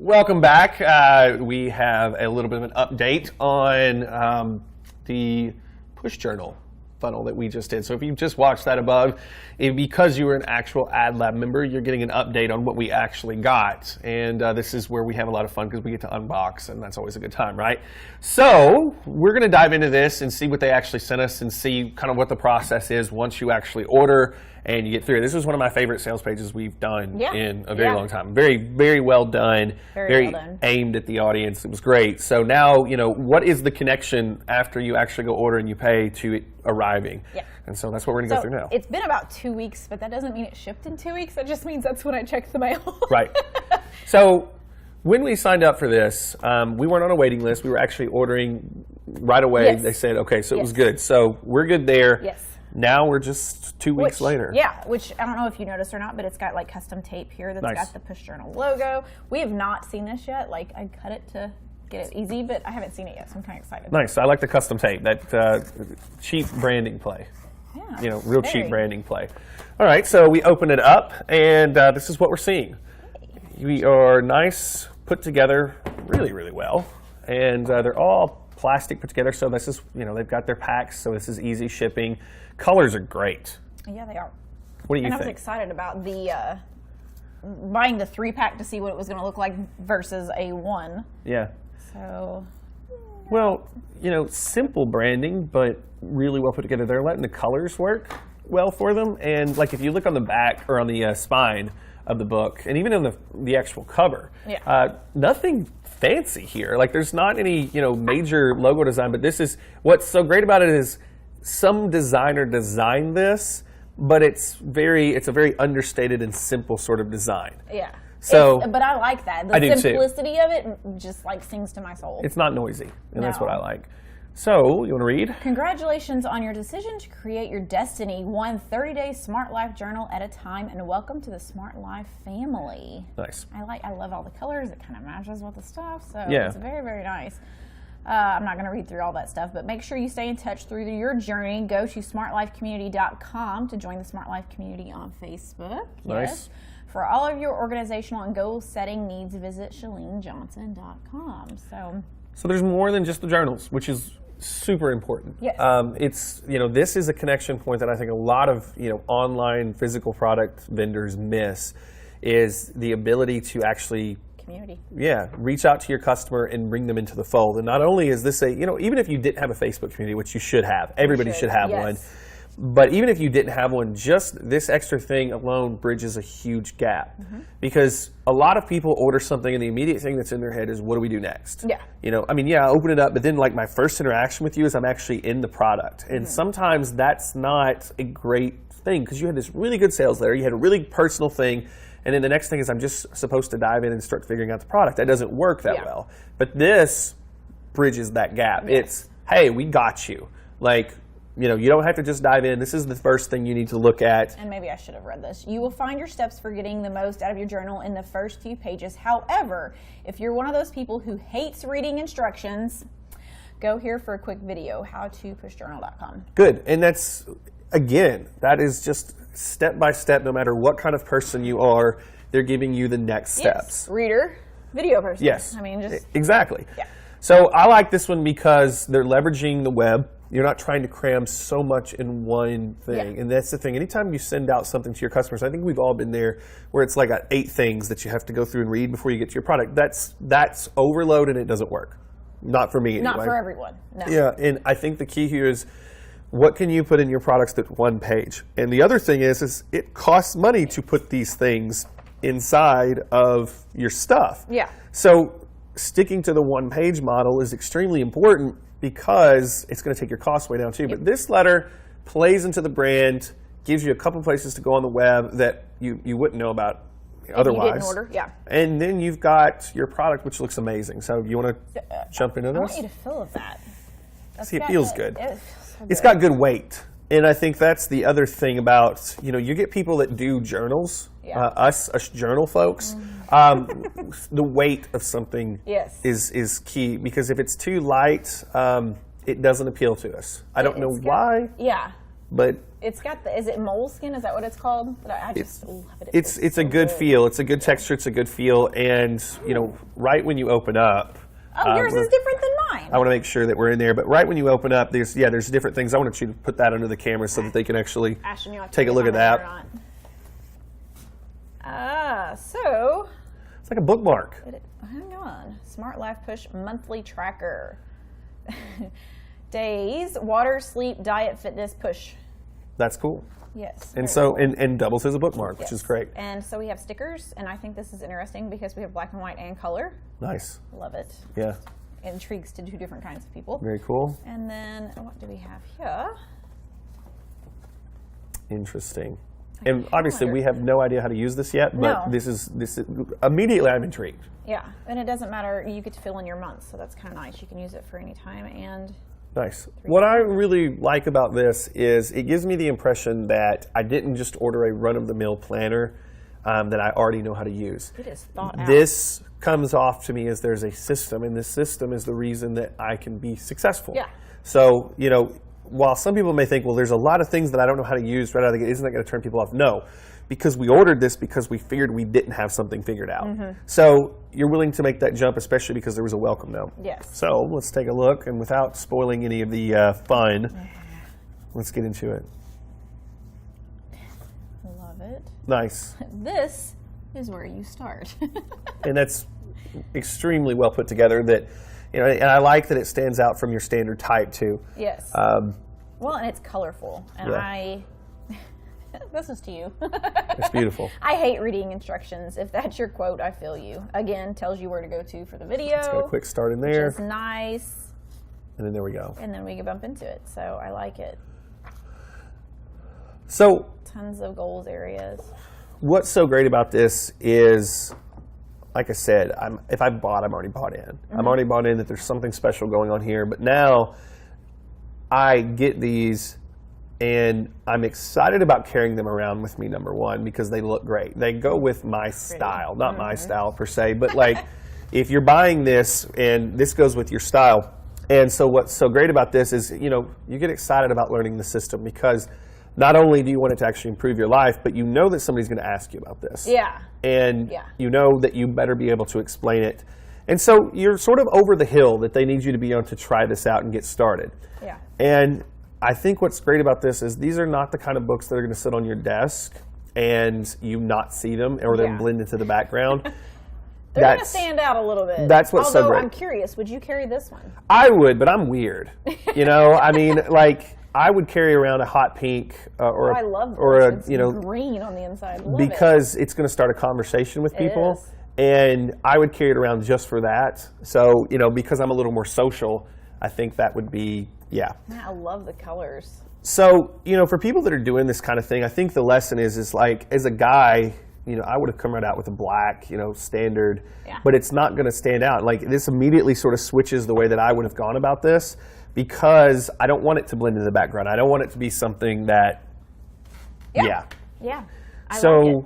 Welcome back. We have a little bit of an update on the push journal funnel that we just did. So if you just watched that above, because you were an actual AdLab member, you're getting an update on what we actually got. And this is where we have a lot of fun because we get to unbox, and that's always a good time, right? So we're going to dive into this and see what they actually sent us and see kind of what the process is once you actually order and you get through it. This is one of my favorite sales pages we've done in a very long time. Very, very well done. Very well done. Aimed at the audience. It was great. So now, you know, what is the connection after you actually go order and you pay to it arriving? Yeah. And so that's what we're going to go through now. It's been about 2 weeks, but that doesn't mean it shipped in 2 weeks. That just means that's when I checked the mail. Right. So when we signed up for this, we weren't on a waiting list. We were actually ordering right away. Yes. They said, okay, so it was good. So we're good there. Yes. Now we're just 2 weeks later. Yeah, which I don't know if you noticed or not, but it's got like custom tape here that's got the Push Journal logo. We have not seen this yet. Like I cut it to get it easy, but I haven't seen it yet, so I'm kind of excited. Nice. I like the custom tape. That cheap branding play. Yeah. You know, real cheap branding play. All right, so we open it up, and this is what we're seeing. We are nice, put together really, really well, and they're all plastic put together. So this is, you know, they've got their packs, so this is easy shipping. Colors are great. Yeah, they are. What do you think? I was excited about the buying the 3-pack to see what it was going to look like versus a 1. Yeah. So. Well, you know, simple branding, but really well put together. They're letting the colors work well for them. And like if you look on the back or on the spine of the book, and even on the actual cover, nothing fancy here. Like there's not any, you know, major logo design, but this is what's so great about it is some designer designed this, but it's a very understated and simple sort of design. Yeah. So, but I like that. The simplicity of it just like sings to my soul. It's not noisy, and that's what I like. So, you want to read? Congratulations on your decision to create your destiny, one 30-day Smart Life journal at a time, and welcome to the Smart Life family. Nice. I love all the colors. It kind of matches with the stuff, so it's very, very nice. I'm not going to read through all that stuff, but make sure you stay in touch through your journey. Go to smartlifecommunity.com to join the Smart Life community on Facebook. Nice. Yes. For all of your organizational and goal-setting needs, visit ShaleneJohnson.com. So there's more than just the journals, which is super important. Yes. It's, you know, this is a connection point that I think a lot of, you know, online physical product vendors miss, is the ability to actually reach out to your customer and bring them into the fold. And not only is this you know, even if you didn't have a Facebook community, which you should have, everybody should have one. But even if you didn't have one, just this extra thing alone bridges a huge gap. Because a lot of people order something and the immediate thing that's in their head is, what do we do next? Yeah. You know, I mean, I open it up, but then like my first interaction with you is I'm actually in the product. And sometimes that's not a great thing because you had this really good sales letter, you had a really personal thing, and then the next thing is I'm just supposed to dive in and start figuring out the product. That doesn't work that well. But this bridges that gap. It's, hey, we got you. Like, you know, you don't have to just dive in. This is the first thing you need to look at. And maybe I should have read this. You will find your steps for getting the most out of your journal in the first few pages. However, if you're one of those people who hates reading instructions, go here for a quick video, howtopushjournal.com. Good. And that's, again, that is just step by step, no matter what kind of person you are, they're giving you the next steps. Reader, video person. Yes. I mean, just. Exactly. Yeah. So I like this one because they're leveraging the web. You're not trying to cram so much in one thing. And that's the thing. Anytime you send out something to your customers, I think we've all been there where it's like 8 things that you have to go through and read before you get to your product. That's overload and it doesn't work. Not for me anyway. Not for everyone. No. Yeah, and I think the key here is what can you put in your products at one page? And the other thing is it costs money to put these things inside of your stuff. Yeah. So sticking to the one-page model is extremely important because it's going to take your costs way down too. But this letter plays into the brand, gives you a couple places to go on the web that you wouldn't know about otherwise. You didn't order, And then you've got your product, which looks amazing. So you want to jump into this? I want you to feel that. See, it feels good. It's got good weight. And I think that's the other thing about, you know, you get people that do journals, us journal folks, the weight of something is key. Because if it's too light, it doesn't appeal to us. I don't know why. but it's got the, is it moleskin? Is that what it's called? But I just love it. It's a good feel. It's a good texture. It's a good feel. And, you know, right when you open up. Oh, yours is different than mine. I want to make sure that we're in there. But right when you open up, there's different things. I want you to put that under the camera so that they can actually take a look at that. So. It's like a bookmark. Hang on. SmartLife PUSH monthly tracker. Days, water, sleep, diet, fitness, push. That's cool. Yes. And so, cool. and doubles as a bookmark, which is great. And so we have stickers, and I think this is interesting because we have black and white and color. Nice. Love it. Yeah. Intrigues to 2 different kinds of people. Very cool. And then, what do we have here? Interesting. And obviously, we have no idea how to use this yet, but this is immediately I'm intrigued. Yeah, and it doesn't matter. You get to fill in your months, so that's kind of nice. You can use it for any time and. Nice. What I really like about this is it gives me the impression that I didn't just order a run-of-the-mill planner that I already know how to use. It is thought out. This comes off to me as there's a system, and this system is the reason that I can be successful. Yeah. So, you know, while some people may think, well, there's a lot of things that I don't know how to use right out of the gate, isn't that going to turn people off? No. Because we ordered this because we figured we didn't have something figured out. So you're willing to make that jump, especially because there was a welcome note. Yes. So let's take a look, and without spoiling any of the fun, let's get into it. Love it. Nice. This is where you start. And that's extremely well put together. That, you know, and I like that it stands out from your standard type too. Yes. Well, and it's colorful, and this is to you. It's beautiful. I hate reading instructions. If that's your quote, I feel you. Again, tells you where to go to for the video. It's got a quick start in there. Which is nice. And then there we go. And then we can bump into it. So I like it. So tons of goals areas. What's so great about this is, like I said, if I bought, I'm already bought in. I'm already bought in that there's something special going on here. But now I get these. And I'm excited about carrying them around with me, number one, because they look great. They go with my style, not my style per se, but like if you're buying this and this goes with your style. And so what's so great about this is, you know, you get excited about learning the system because not only do you want it to actually improve your life, but you know that somebody's going to ask you about this. Yeah. And you know that you better be able to explain it. And so you're sort of over the hill that they need you to be on to try this out and get started. Yeah. And I think what's great about this is these are not the kind of books that are going to sit on your desk and you not see them or then blend into the background. They're going to stand out a little bit. That's what's so great. I'm curious, would you carry this one? I would, but I'm weird. You know, I mean, like I would carry around a hot pink I love this. or a it's green on the inside. Because it's going to start a conversation with people. And I would carry it around just for that. So, you know, because I'm a little more social, I think that would be, I love the colors. So, you know, for people that are doing this kind of thing, I think the lesson is like, as a guy, you know, I would have come right out with a black, you know, standard, but it's not going to stand out. Like this immediately sort of switches the way that I would have gone about this because I don't want it to blend into the background. I don't want it to be something that, Yeah. So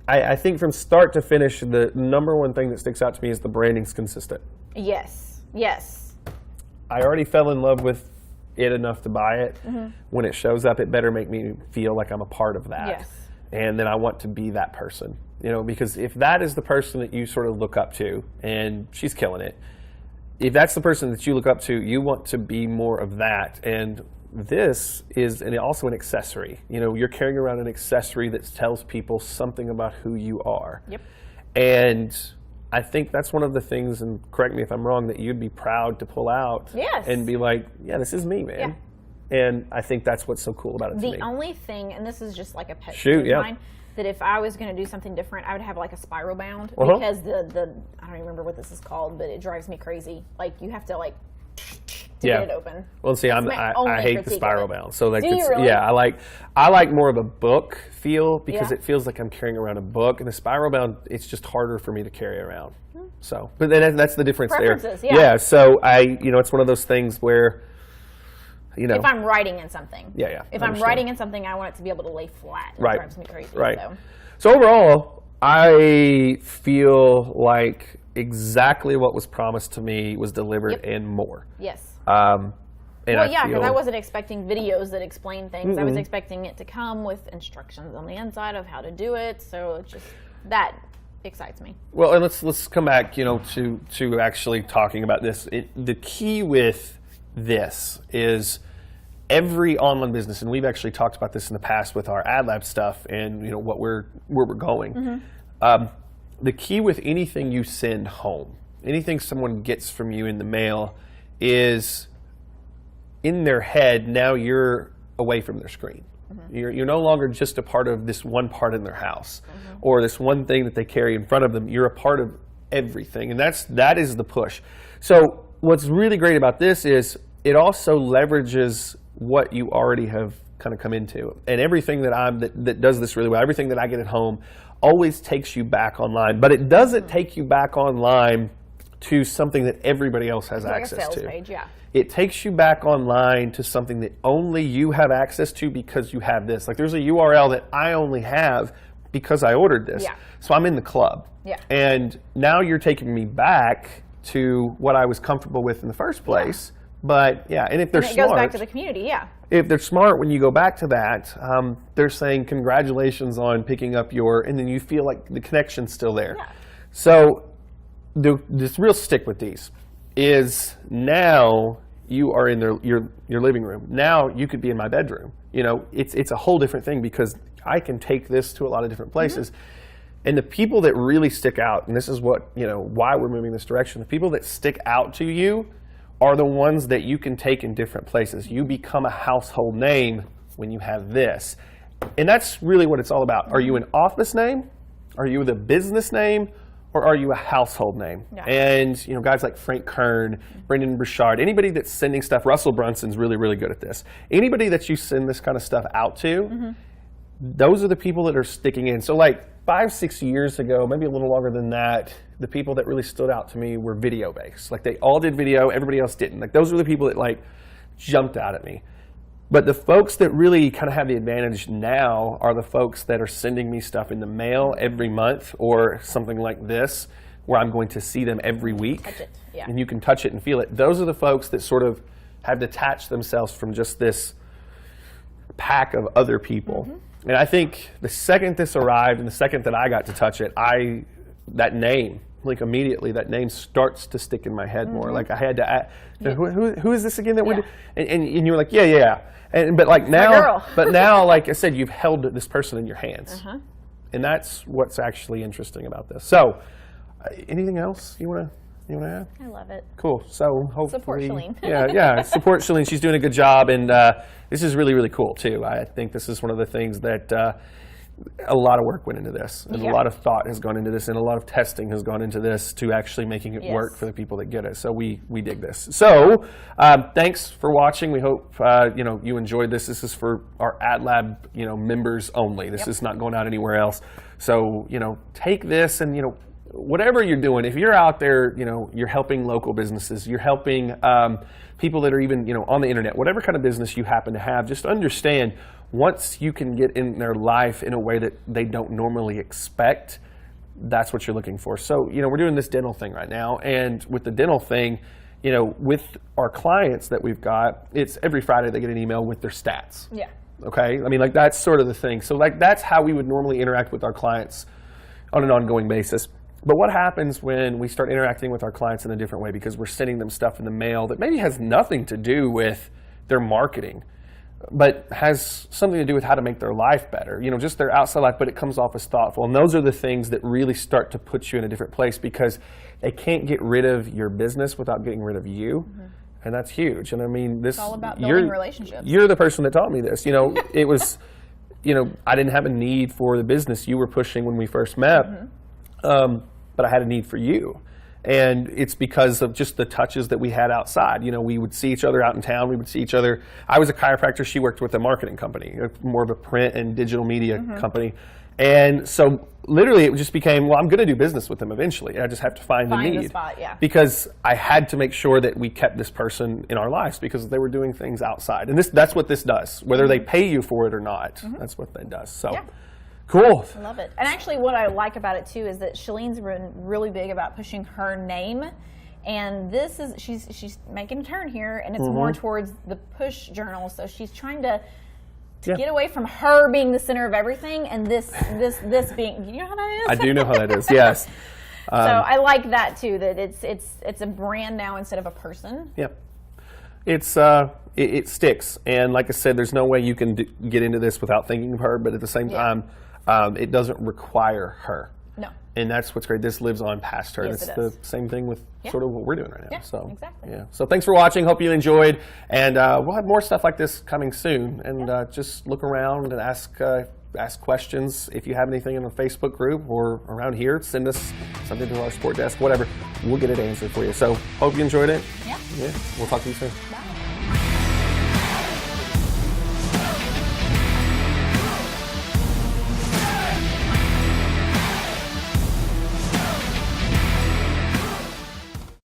like it. I think from start to finish, the number one thing that sticks out to me is the branding's consistent. Yes. I already fell in love with it enough to buy it. When it shows up, it better make me feel like I'm a part of that. Yes. And then I want to be that person, you know, because if that is the person that you sort of look up to and she's killing it, if that's the person that you look up to, you want to be more of that. And this is also an accessory. You know, you're carrying around an accessory that tells people something about who you are. Yep. And I think that's one of the things, and correct me if I'm wrong, that you'd be proud to pull out and be like, yeah, this is me, man. Yeah. And I think that's what's so cool about it to me. The only thing, and this is just like a pet peeve of mine, that if I was going to do something different, I would have like a spiral bound because the I don't remember what this is called, but it drives me crazy. Like you have to like get it open. Well, see, I hate the spiral bound. So like, really? I like more of a book feel because it feels like I'm carrying around a book, and the spiral bound, it's just harder for me to carry around. So, but then that's the difference there. So it's one of those things where, you know, if I'm writing in something, if I'm writing in something, I want it to be able to lay flat. It drives me crazy. So overall, I feel like exactly what was promised to me was delivered and more. Yes. Well, yeah, because I wasn't expecting videos that explain things. I was expecting it to come with instructions on the inside of how to do it. So it's just that excites me. Well, and let's come back, to actually talking about this. The key with this is every online business, and we've actually talked about this in the past with our AdLab stuff and where we're going. The key with anything you send home, anything someone gets from you in the mail, is in their head, now you're away from their screen. You're no longer just a part of this one part in their house or this one thing that they carry in front of them. You're a part of everything, and that is the push. So what's really great about this is it also leverages what you already have kind of come into, and everything that does this really well, everything that I get at home always takes you back online, but it doesn't take you back online to something that everybody else has access like a sales to. page, yeah. It takes you back online to something that only you have access to because you have this. Like there's a URL that I only have because I ordered this. Yeah. So I'm in the club. Yeah. And now you're taking me back to what I was comfortable with in the first place. Yeah. But yeah, and if they're smart. It goes back to the community, yeah. If they're smart, when you go back to that, they're saying congratulations on picking up and then you feel like the connection's still there. Yeah. So this real stick with these is now you are in your living room. Now you could be in my bedroom. It's a whole different thing because I can take this to a lot of different places. And the people that really stick out, and this is what, why we're moving this direction, the people that stick out to you are the ones that you can take in different places. You become a household name when you have this. And that's really what it's all about. Are you an office name? Are you the business name? Or are you a household name? Yeah. And guys like Frank Kern, Brendan Burchard, anybody that's sending stuff, Russell Brunson's really, really good at this. Anybody that you send this kind of stuff out to, those are the people that are sticking in. So like 5-6 years ago, maybe a little longer than that, the people that really stood out to me were video based. Like they all did video, everybody else didn't. Like those were the people that like jumped out at me. But the folks that really kind of have the advantage now are the folks that are sending me stuff in the mail every month or something like this where I'm going to see them every week. Touch it. Yeah. And you can touch it and feel it. Those are the folks that sort of have detached themselves from just this pack of other people. And I think the second this arrived and the second that I got to touch it, that name, like immediately that name starts to stick in my head more. Like I had to ask, who is this again that we're and you were like, yeah. But like now, like I said, you've held this person in your hands. And that's what's actually interesting about this. So anything else you want to add? I love it. Cool. So hopefully. Support Shalene. yeah. Support Shalene. She's doing a good job. And this is really, really cool too. I think this is one of the things that a lot of work went into this, and a lot of thought has gone into this, and a lot of testing has gone into this to actually making it work for the people that get it. So we dig this. So thanks for watching. We hope you enjoyed this. This is for our AdLab members only. This is not going out anywhere else. So take this and whatever you're doing. If you're out there, you're helping local businesses, you're helping people that are even on the internet, whatever kind of business you happen to have, just understand. Once you can get in their life in a way that they don't normally expect, that's what you're looking for. So, we're doing this dental thing right now. And with the dental thing, with our clients that we've got, it's every Friday they get an email with their stats. Yeah. Okay? I mean, like that's sort of the thing. So like that's how we would normally interact with our clients on an ongoing basis. But what happens when we start interacting with our clients in a different way because we're sending them stuff in the mail that maybe has nothing to do with their marketing, but has something to do with how to make their life better, just their outside life, but it comes off as thoughtful. And those are the things that really start to put you in a different place because they can't get rid of your business without getting rid of you. And that's huge. And I mean, it's all about building relationships. You're the person that taught me this. It was, I didn't have a need for the business you were pushing when we first met, but I had a need for you. And it's because of just the touches that we had outside. We would see each other out in town. We would see each other. I was a chiropractor. She worked with a marketing company, more of a print and digital media company. And so literally it just became, well, I'm going to do business with them eventually. I just have to find the need. The spot, yeah. Because I had to make sure that we kept this person in our lives because they were doing things outside. And that's what this does. Whether they pay you for it or not, that's what that does. So. Yeah. Cool. I love it. And actually what I like about it too is that Shalene's been really big about pushing her name And this is, she's making a turn here, and it's more towards the push journal. So she's trying to get away from her being the center of everything, and this being, you know how that is? I do know how that is, yes. So I like that too, that it's a brand now instead of a person. Yep. It sticks, and like I said, there's no way you can get into this without thinking of her, but at the same time, it doesn't require her. No. And that's what's great. This lives on past her. Yes, it's the same thing with sort of what we're doing right now. Yeah, so, exactly. Yeah. So thanks for watching. Hope you enjoyed. And we'll have more stuff like this coming soon. And just look around and ask questions. If you have anything in the Facebook group or around here, send us something to our support desk, whatever. We'll get it answered for you. So hope you enjoyed it. Yeah. We'll talk to you soon. Bye.